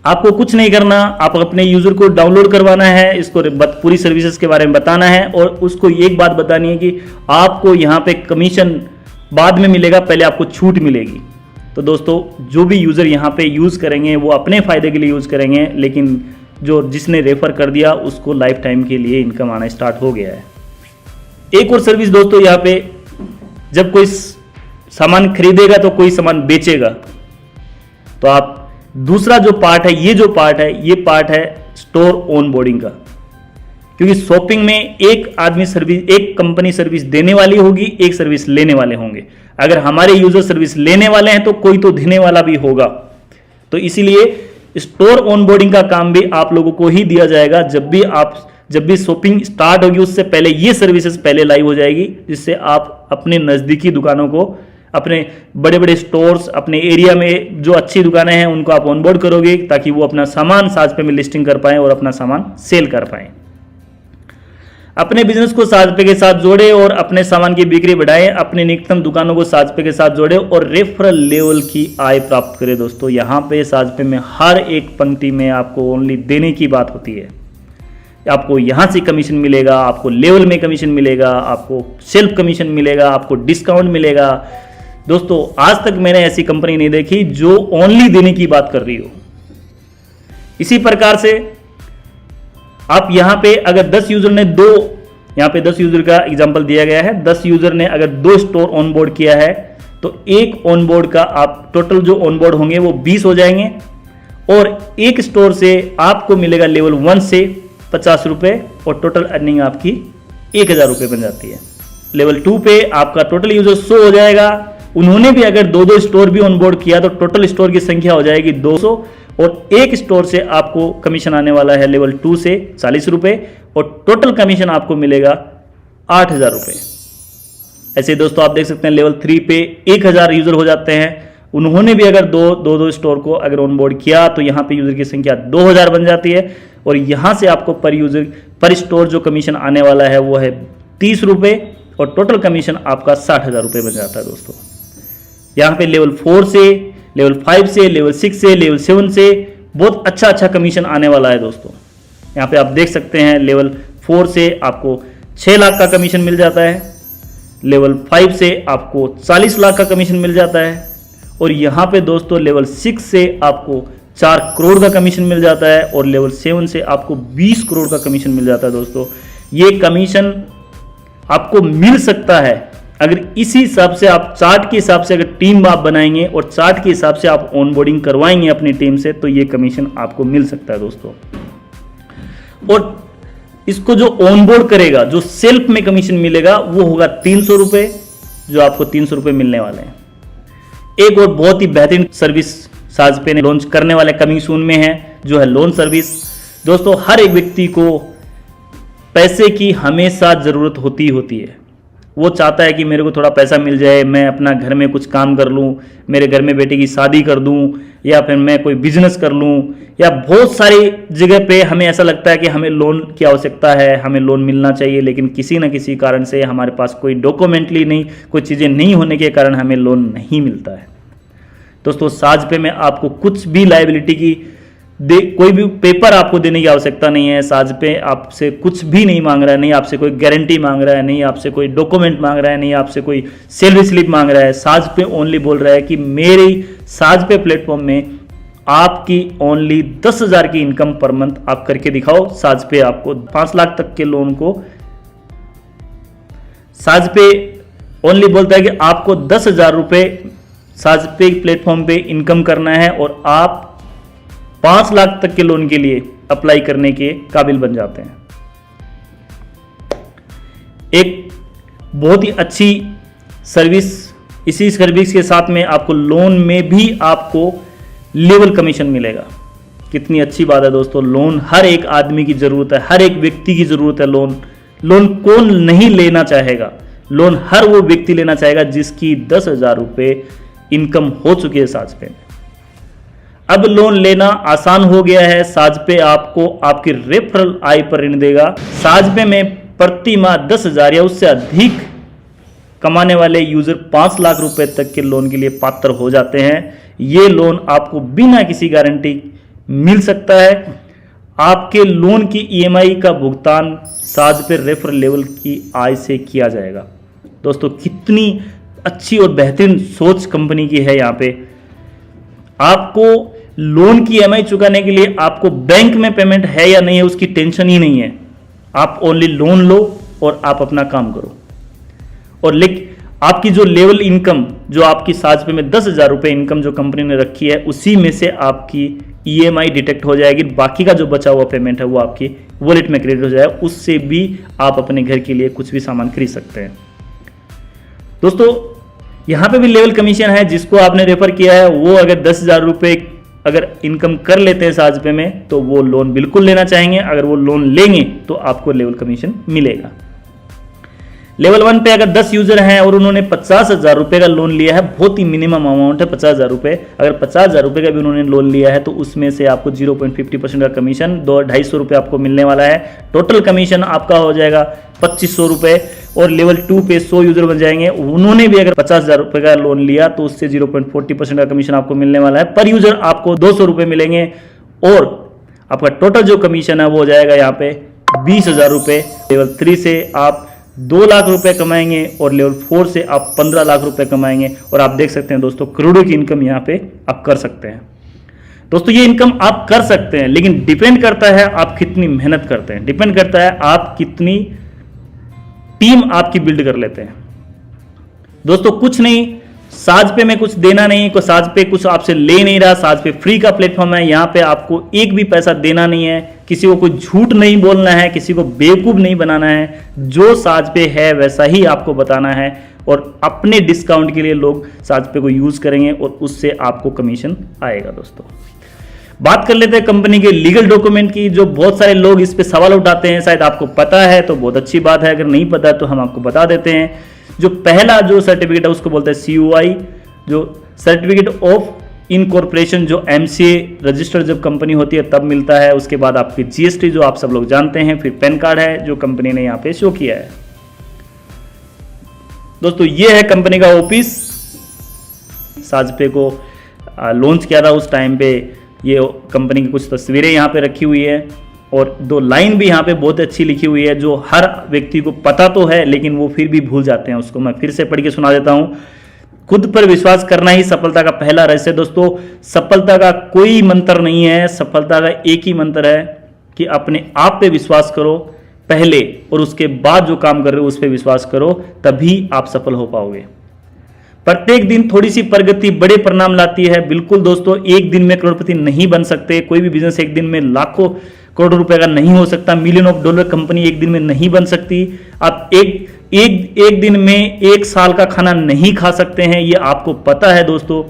आपको कुछ नहीं करना, आप अपने यूजर को डाउनलोड करवाना है, इसको पूरी सर्विसेज के बारे में बताना है और उसको एक बात बतानी है कि आपको यहाँ पे कमीशन बाद में मिलेगा, पहले आपको छूट मिलेगी। तो दोस्तों, जो भी यूजर यहाँ पे यूज करेंगे वो अपने फायदे के लिए यूज करेंगे, लेकिन जो जिसने रेफर कर दिया उसको लाइफ टाइम के लिए इनकम आना स्टार्ट हो गया है। एक और सर्विस दोस्तों, यहाँ पे जब कोई सामान खरीदेगा तो कोई सामान बेचेगा, तो आप दूसरा जो पार्ट है, ये पार्ट है स्टोर ऑन बोर्डिंग का। क्योंकि शॉपिंग में एक आदमी सर्विस, एक कंपनी सर्विस देने वाली होगी, एक सर्विस लेने वाले होंगे। अगर हमारे यूजर सर्विस लेने वाले हैं तो कोई तो देने वाला भी होगा। तो इसीलिए स्टोर ऑन बोर्डिंग का काम भी आप लोगों को ही दिया जाएगा। जब भी शॉपिंग स्टार्ट होगी उससे पहले ये सर्विसेज पहले लाइव हो जाएगी, जिससे आप अपने नज़दीकी दुकानों को, अपने बड़े बड़े स्टोर्स, अपने एरिया में जो अच्छी दुकानें हैं उनको आप ऑनबोर्ड करोगे ताकि वो अपना सामान साजपे में लिस्टिंग कर पाएं और अपना सामान सेल कर पाएं। अपने बिजनेस को साजपे के साथ जोड़े और अपने सामान की बिक्री बढ़ाएं, अपने निकटतम दुकानों को साजपे के साथ जोड़े और रेफरल लेवल की आय प्राप्त करें। दोस्तों, यहाँ पे साजपे में हर एक पंक्ति में आपको ओनली देने की बात होती है। आपको यहाँ से कमीशन मिलेगा, आपको लेवल में कमीशन मिलेगा, आपको सेल्फ कमीशन मिलेगा, आपको डिस्काउंट मिलेगा। दोस्तों, आज तक मैंने ऐसी कंपनी नहीं देखी जो ओनली देने की बात कर रही हो। इसी प्रकार से आप यहाँ पे अगर 10 यूजर ने यहाँ पे 10 यूजर का एग्जांपल दिया गया है, 10 यूजर ने अगर 2 स्टोर ऑनबोर्ड किया है तो एक ऑनबोर्ड का आप टोटल जो ऑनबोर्ड होंगे वो 20 हो जाएंगे और एक स्टोर से आपको मिलेगा लेवल 1 से 50 रुपये और टोटल अर्निंग आपकी 1000 रुपये बन जाती है। लेवल 2 पे आपका टोटल यूजर 100 हो जाएगा। उन्होंने भी अगर 2 स्टोर भी ऑनबोर्ड किया तो टोटल स्टोर की संख्या हो जाएगी 200 और एक स्टोर से आपको कमीशन आने वाला है लेवल 2 से 40 रुपये और टोटल कमीशन आपको मिलेगा 8000 रुपये। ऐसे दोस्तों, आप देख सकते हैं लेवल 3 पे 1000 यूजर हो जाते हैं। उन्होंने भी अगर दो स्टोर को अगर ऑनबोर्ड किया तो यहाँ पे यूजर की संख्या 2000 बन जाती है और यहाँ से आपको पर स्टोर जो कमीशन आने वाला है वो है 30 रुपये और टोटल कमीशन आपका 60,000 रुपये बन जाता है। दोस्तों, यहाँ पे लेवल 4 से, लेवल 5 से, लेवल 6 से, लेवल 7 से बहुत अच्छा कमीशन आने वाला है। दोस्तों, यहाँ पे आप देख सकते हैं लेवल 4 से आपको 6 लाख का कमीशन मिल जाता है, लेवल 5 से आपको 40 लाख का कमीशन मिल जाता है और यहाँ पे दोस्तों लेवल 6 से आपको 4 करोड़ का कमीशन मिल जाता है और लेवल 7 से आपको 20 करोड़ का कमीशन मिल जाता है। दोस्तों, ये कमीशन आपको मिल सकता है अगर इसी हिसाब से आप चार्ट के हिसाब से अगर टीम आप बनाएंगे और चार्ट के हिसाब से आप ऑनबोर्डिंग करवाएंगे अपनी टीम से, तो ये कमीशन आपको मिल सकता है दोस्तों। और इसको जो ऑनबोर्ड करेगा, जो सेल्फ में कमीशन मिलेगा वो होगा 300 रुपए, जो आपको 300 रुपए मिलने वाले हैं। एक और बहुत ही बेहतरीन सर्विस साजपे ने लॉन्च करने वाले कमिंग सून में है, जो है लोन सर्विस। दोस्तों हर एक व्यक्ति को पैसे की हमेशा ज़रूरत होती है। वो चाहता है कि मेरे को थोड़ा पैसा मिल जाए, मैं अपना घर में कुछ काम कर लूँ, मेरे घर में बेटे की शादी कर दूँ, या फिर मैं कोई बिजनेस कर लूँ, या बहुत सारी जगह पे हमें ऐसा लगता है कि हमें लोन की आवश्यकता है, हमें लोन मिलना चाहिए, लेकिन किसी न किसी कारण से हमारे पास कोई डॉक्यूमेंटली नहीं, कोई चीज़ें नहीं होने के कारण हमें लोन नहीं मिलता है। दोस्तों साजपे में आपको कुछ भी लायबिलिटी की कोई भी पेपर आपको देने की आवश्यकता नहीं है। साजपे आपसे कुछ भी नहीं मांग रहा है, नहीं आपसे कोई गारंटी मांग रहा है, नहीं आपसे कोई डॉक्यूमेंट मांग रहा है, नहीं आपसे कोई सैलरी स्लिप मांग रहा है। साजपे ओनली बोल रहा है कि मेरी साजपे प्लेटफॉर्म में आपकी ओनली 10,000 की इनकम पर मंथ आप करके दिखाओ, साजपे आपको 5 लाख तक के लोन को, साजपे ओनली बोलता है कि आपको 10,000 रुपए साजपे प्लेटफॉर्म पे इनकम करना है और आप 5 लाख तक के लोन के लिए अप्लाई करने के काबिल बन जाते हैं। एक बहुत ही अच्छी सर्विस, इसी सर्विस के साथ में आपको लोन में भी आपको लेवल कमीशन मिलेगा। कितनी अच्छी बात है दोस्तों। लोन हर एक आदमी की जरूरत है, हर एक व्यक्ति की जरूरत है। लोन कौन नहीं लेना चाहेगा? लोन हर वो व्यक्ति लेना चाहेगा जिसकी 10,000 रुपए इनकम हो चुकी है साजपे में। अब लोन लेना आसान हो गया है। साजपे आपको आपकी रेफरल आय पर ऋण देगा। साजपे में प्रति माह 10,000 या उससे अधिक कमाने वाले यूजर 5 लाख रुपए तक के लोन के लिए पात्र हो जाते हैं। ये लोन आपको बिना किसी गारंटी मिल सकता है। आपके लोन की ईएमआई का भुगतान साजपे रेफरल लेवल की आय से किया जाएगा। दोस्तों कितनी अच्छी और बेहतरीन सोच कंपनी की है। यहाँ पे आपको लोन की ईएमआई चुकाने के लिए आपको बैंक में पेमेंट है या नहीं है उसकी टेंशन ही नहीं है। आप ओनली लोन लो और आप अपना काम करो। और आपकी जो लेवल इनकम, जो आपकी साजपे में 10,000 रुपए इनकम जो कंपनी ने रखी है, उसी में से आपकी ईएमआई डिटेक्ट हो जाएगी। बाकी का जो बचा हुआ पेमेंट है वो आपकी वॉलेट में क्रेडिट हो जाएगा। उससे भी आप अपने घर के लिए कुछ भी सामान खरीद सकते हैं। दोस्तों यहाँ पे भी लेवल कमीशन है। जिसको आपने रेफर किया है वो अगर 10,000 रुपए अगर इनकम कर लेते हैं साजपे में, तो वो लोन बिल्कुल लेना चाहेंगे। अगर वो लोन लेंगे तो आपको लेवल कमीशन मिलेगा। लेवल 1 पे अगर 10 यूजर हैं और उन्होंने 50,000 रुपए का लोन लिया है, बहुत ही मिनिमम अमाउंट है 50,000 रुपए। अगर 50,000 रुपए का भी उन्होंने लोन लिया है तो उसमें से आपको 0.50% का कमीशन 250 रुपये आपको मिलने वाला है। टोटल कमीशन आपका हो जाएगा 2500 रुपये। और लेवल 2 पे 100 यूजर बन जाएंगे, उन्होंने भी अगर 50,000 रुपए का लोन लिया तो उससे 0.40% का कमीशन आपको मिलने वाला है। पर यूजर आपको 200 रुपये मिलेंगे और आपका टोटल जो कमीशन है वो हो जाएगा यहाँ पे 20,000 रुपये। लेवल 3 से आप 2 लाख रुपए कमाएंगे और लेवल 4 से आप 15 लाख रुपए कमाएंगे। और आप देख सकते हैं दोस्तों करोड़ों की इनकम यहाँ पे आप कर सकते हैं। दोस्तों ये इनकम आप कर सकते हैं, लेकिन डिपेंड करता है आप कितनी मेहनत करते हैं, डिपेंड करता है आप कितनी टीम आपकी बिल्ड कर लेते हैं। दोस्तों कुछ नहीं, साजपे में कुछ देना नहीं, को साजपे कुछ आपसे ले नहीं रहा। साजपे फ्री का प्लेटफॉर्म है। यहाँ पे आपको एक भी पैसा देना नहीं है, किसी को कोई झूठ नहीं बोलना है, किसी को बेवकूफ नहीं बनाना है। जो साजपे है वैसा ही आपको बताना है और अपने डिस्काउंट के लिए लोग साजपे को यूज करेंगे और उससे आपको कमीशन आएगा। दोस्तों बात कर लेते हैं कंपनी के लीगल डॉक्यूमेंट की, जो बहुत सारे लोग इस पे सवाल उठाते हैं। शायद आपको पता है तो बहुत अच्छी बात है, अगर नहीं पता है तो हम आपको बता देते हैं। जो पहला जो सर्टिफिकेट है उसको बोलते हैं COI, जो सर्टिफिकेट ऑफ इनकॉर्पोरेशन, जो MCA रजिस्टर्ड जब कंपनी होती है तब मिलता है। उसके बाद आपकी GST जो आप सब लोग जानते हैं, फिर पैन कार्ड है जो कंपनी ने यहाँ पे शो किया है। दोस्तों ये है कंपनी का ऑफिस। साजपे को लॉन्च किया था उस टाइम पे, ये कंपनी की कुछ तस्वीरें यहाँ पे रखी हुई है और 2 लाइन भी यहाँ पे बहुत अच्छी लिखी हुई है, जो हर व्यक्ति को पता तो है लेकिन वो फिर भी भूल जाते हैं उसको। मैं फिर से पढ़ के सुना देता हूँ। खुद पर विश्वास करना ही सफलता का पहला रहस्य। दोस्तों सफलता का कोई मंत्र नहीं है, सफलता का एक ही मंत्र है कि अपने आप पे विश्वास करो। पहले और उसके बाद जो काम कर रहे हो उस पर विश्वास करो, तभी आप सफल हो पाओगे। प्रत्येक दिन थोड़ी सी प्रगति बड़े परिणाम लाती है। बिल्कुल दोस्तों, एक दिन में करोड़पति नहीं बन सकते, कोई भी बिजनेस एक दिन में लाखों करोड़ रुपए का नहीं हो सकता, मिलियन ऑफ डॉलर कंपनी एक दिन में नहीं बन सकती। आप एक दिन में 1 साल का खाना नहीं खा सकते हैं, ये आपको पता है दोस्तों।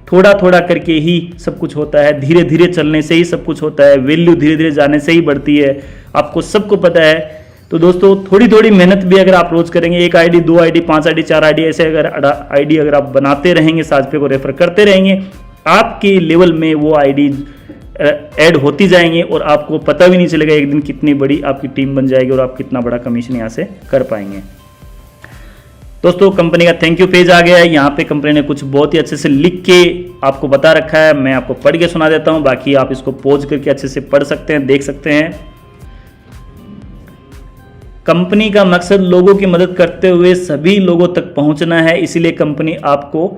थोड़ा थोड़ा करके ही सब कुछ होता है, धीरे धीरे चलने से ही सब कुछ होता है, वैल्यू धीरे धीरे जाने से ही बढ़ती है, आपको सबको पता है। तो दोस्तों थोड़ी थोड़ी मेहनत भी अगर आप रोज करेंगे, 1 आईडी 2 आईडी 5 आईडी 4 आईडी ऐसे अगर आईडी अगर आप बनाते रहेंगे, साजपे को रेफर करते रहेंगे, आपके लेवल में वो आईडी ऐड होती जाएंगे और आपको पता भी नहीं चलेगा एक दिन कितनी बड़ी आपकी टीम बन जाएगी और आप कितना बड़ा कमीशन यहाँ से कर पाएंगे। दोस्तों कंपनी का थैंक यू पेज आ गया है, यहाँ पे कंपनी ने कुछ बहुत ही अच्छे से लिख के आपको बता रखा है, मैं आपको पढ़ के सुना देता हूँ, बाकी आप इसको पॉज करके अच्छे से पढ़ सकते हैं, देख सकते हैं। कंपनी का मकसद लोगों की मदद करते हुए सभी लोगों तक पहुंचना है, इसीलिए कंपनी आपको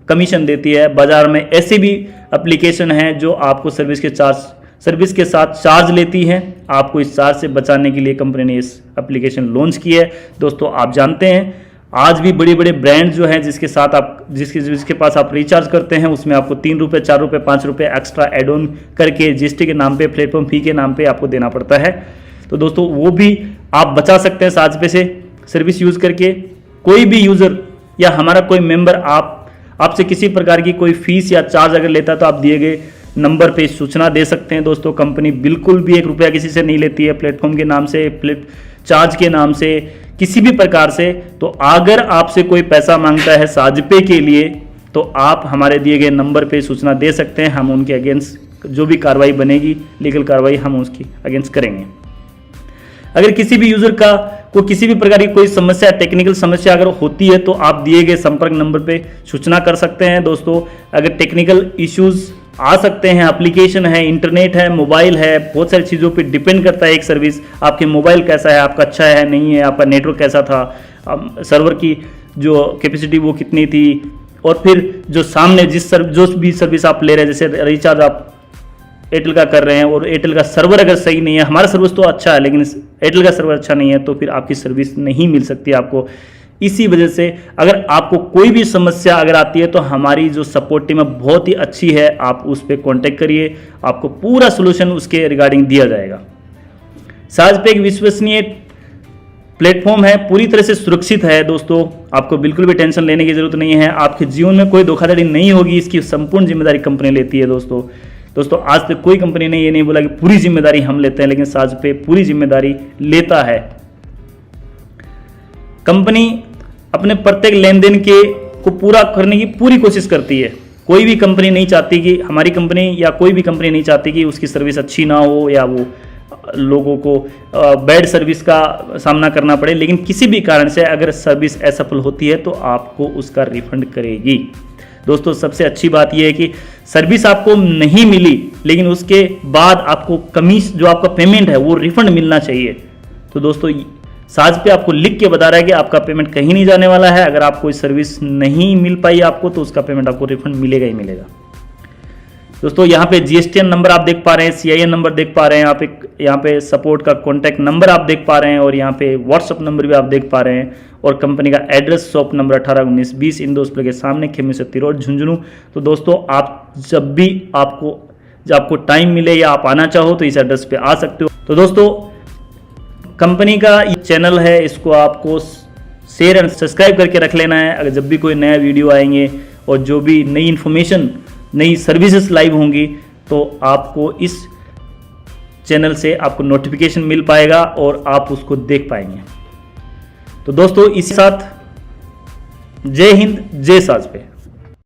कमीशन देती है। बाजार में ऐसी भी एप्लीकेशन हैं जो आपको सर्विस के साथ चार्ज लेती हैं, आपको इस चार्ज से बचाने के लिए कंपनी ने इस एप्लीकेशन लॉन्च की है। दोस्तों आप जानते हैं आज भी बड़े बड़े ब्रांड जो हैं जिसके पास आप रिचार्ज करते हैं उसमें आपको 3 रुपये 4 रुपये 5 रुपये एक्स्ट्रा एड ऑन करके जीएसटी के नाम पे, प्लेटफॉर्म फी के नाम पे आपको देना पड़ता है। तो दोस्तों वो भी आप बचा सकते हैं साजपे से सर्विस यूज करके। कोई भी यूजर या हमारा कोई मेंबर आपसे किसी प्रकार की कोई फीस या चार्ज अगर लेता है तो आप दिए गए नंबर पे सूचना दे सकते हैं। दोस्तों कंपनी बिल्कुल भी 1 रुपया किसी से नहीं लेती है, प्लेटफॉर्म के नाम से, चार्ज के नाम से, किसी भी प्रकार से। तो अगर आपसे कोई पैसा मांगता है साजपे के लिए तो आप हमारे दिए गए नंबर पे सूचना दे सकते हैं, हम उनके अगेंस्ट जो भी कार्रवाई बनेगी, लीगल कार्रवाई हम उसकी अगेंस्ट करेंगे। अगर किसी भी यूजर को किसी भी प्रकार की कोई समस्या, टेक्निकल समस्या अगर होती है तो आप दिए गए संपर्क नंबर पे सूचना कर सकते हैं। दोस्तों अगर टेक्निकल इश्यूज आ सकते हैं, एप्लीकेशन है, इंटरनेट है, मोबाइल है, बहुत सारी चीज़ों पे डिपेंड करता है एक सर्विस। आपके मोबाइल कैसा है, आपका अच्छा है नहीं है, आपका नेटवर्क कैसा था, सर्वर की जो कैपेसिटी वो कितनी थी, और फिर जो सामने जो भी सर्विस आप ले रहे हैं, जैसे रिचार्ज आप एयरटेल का कर रहे हैं और एयरटेल का सर्वर अगर सही नहीं है, हमारा सर्विस तो अच्छा है लेकिन एयरटेल का सर्वर अच्छा नहीं है, तो फिर आपकी सर्विस नहीं मिल सकती आपको। इसी वजह से अगर आपको कोई भी समस्या अगर आती है तो हमारी जो सपोर्ट टीम है बहुत ही अच्छी है, आप उस पर कॉन्टेक्ट करिए, आपको पूरा सोल्यूशन उसके रिगार्डिंग दिया जाएगा। साजपे एक विश्वसनीय प्लेटफॉर्म है, पूरी तरह से सुरक्षित है। दोस्तों आपको बिल्कुल भी टेंशन लेने की जरूरत नहीं है, आपके जीवन में कोई धोखाधड़ी नहीं होगी, इसकी संपूर्ण जिम्मेदारी कंपनी लेती है। दोस्तों आज तक कोई कंपनी ने ये नहीं बोला कि पूरी जिम्मेदारी हम लेते हैं, लेकिन साजपे पूरी जिम्मेदारी लेता है। कंपनी अपने प्रत्येक लेन देन को पूरा करने की पूरी कोशिश करती है। कोई भी कंपनी नहीं चाहती कि हमारी कंपनी या कोई भी कंपनी नहीं चाहती कि उसकी सर्विस अच्छी ना हो या वो लोगों को बैड सर्विस का सामना करना पड़े, लेकिन किसी भी कारण से अगर सर्विस असफल होती है तो आपको उसका रिफंड करेगी। दोस्तों सबसे अच्छी बात यह है कि सर्विस आपको नहीं मिली लेकिन उसके बाद आपको कमीशन, जो आपका पेमेंट है वो रिफंड मिलना चाहिए। तो दोस्तों साजपे आपको लिख के बता रहा है कि आपका पेमेंट कहीं नहीं जाने वाला है। अगर आप कोई सर्विस नहीं मिल पाई आपको तो उसका पेमेंट आपको रिफंड मिलेगा ही मिलेगा। दोस्तों यहाँ पे जीएसटीएन नंबर आप देख पा रहे हैं, सीआईएन नंबर देख पा रहे हैं, आप एक यहाँ पे सपोर्ट का कॉन्टैक्ट नंबर आप देख पा रहे हैं और यहाँ पे व्हाट्सअप नंबर भी आप देख पा रहे हैं, और कंपनी का एड्रेस शॉप नंबर 181920 इंडोस्प्ले के सामने, खेमी सत्ती रोड, झुंझुनू। तो दोस्तों आप जब भी आपको टाइम मिले या आप आना चाहो तो इस एड्रेस पे आ सकते हो। तो दोस्तों कंपनी का ये चैनल है, इसको आपको शेयर एंड सब्सक्राइब करके रख लेना है। अगर जब भी कोई नया वीडियो आएंगे और जो भी नई इन्फॉर्मेशन, नई सर्विसेज लाइव होंगी तो आपको इस चैनल से आपको नोटिफिकेशन मिल पाएगा और आप उसको देख पाएंगे। तो दोस्तों इसी साथ जय हिंद, जय साजपे।